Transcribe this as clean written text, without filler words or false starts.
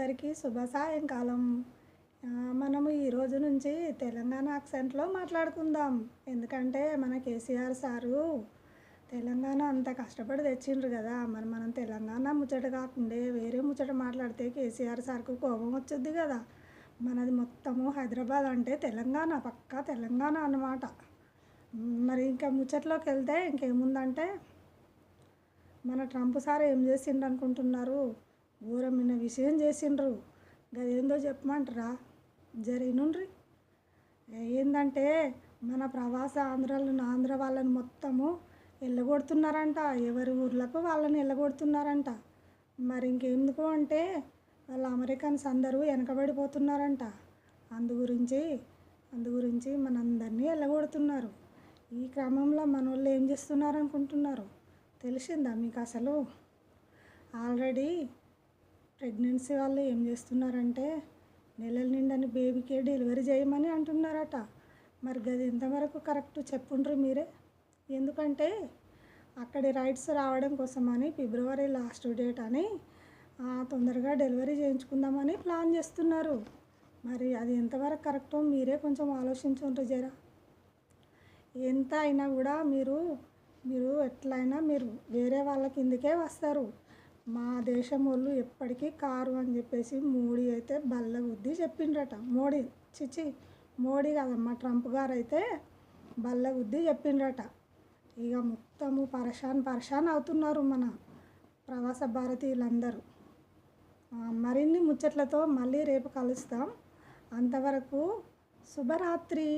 అందరికీ శుభ సాయంకాలం. మనము ఈరోజు నుంచి తెలంగాణ యాక్సెంట్‌లో మాట్లాడుకుందాం. ఎందుకంటే మన కేసీఆర్ సారు తెలంగాణ అంత కష్టపడి తెచ్చిండ్రు గదా! మరి మనం తెలంగాణ ముచ్చట కాకుండే వేరే ముచ్చట మాట్లాడితే కేసీఆర్ సార్‌కు కోపం వచ్చుద్ది గదా! మనది మొత్తము హైదరాబాద్ అంటే తెలంగాణ పక్కా తెలంగాణ అన్నమాట. మరి ఇంకా ముచ్చట్లోకెళ్తే ఇంకేముందంటే మన ట్రంప్ సార్ ఏం చేసిండ్రు అనుకుంటున్నారు? ఘోరమైన విషయం చేసిండ్రు. గదేందో చెప్పమంటారా? ఇనుండ్రి. ఏందంటే మన ప్రవాస ఆంధ్ర వాళ్ళని మొత్తము ఎల్లగొడుతున్నారంట. ఎవరి ఊర్లకు వాళ్ళని ఎల్లగొడుతున్నారంట. మరి ఇంకెందుకు అంటే వాళ్ళ అమెరికన్స్ అందరూ వెనకబడిపోతున్నారంట. అందు గురించి మనందరినీ ఎల్లగొడుతున్నారు. ఈ క్రమంలో మనోళ్ళు ఏం చేస్తున్నారు అనుకుంటున్నారు? తెలిసిందా మీకు అసలు? ఆల్రెడీ ప్రెగ్నెన్సీ వాళ్ళు ఏం చేస్తున్నారంటే నెలల నిండని బేబీకే డెలివరీ చేయమని అంటున్నారట. మరి అది ఎంతవరకు కరెక్ట్ చెప్పుండ్రి మీరే. ఎందుకంటే అక్కడి రైట్స్ రావడం కోసమని ఫిబ్రవరి లాస్ట్ డేట్ అని తొందరగా డెలివరీ చేయించుకుందామని ప్లాన్ చేస్తున్నారు. మరి అది ఎంతవరకు కరెక్టో మీరే కొంచెం ఆలోచించుండ్రి జరా. ఎంత అయినా కూడా మీరు ఎట్లయినా మీరు వేరే వాళ్ళ కిందకే వస్తారు. మా దేశం వాళ్ళు ఎప్పటికీ కారు అని చెప్పేసి మోడీ అయితే బల్ల గుద్ది చెప్పిండ్రట. మోడీ కాదమ్మా, ట్రంప్ గారు అయితే బల్ల గుద్ది చెప్పిండ్రట. ఇక మొత్తము పరేషాన్ అవుతున్నారు మన ప్రవాస భారతీయులందరూ. మరిన్ని ముచ్చట్లతో మళ్ళీ రేపు కలుస్తాం. అంతవరకు శుభరాత్రి.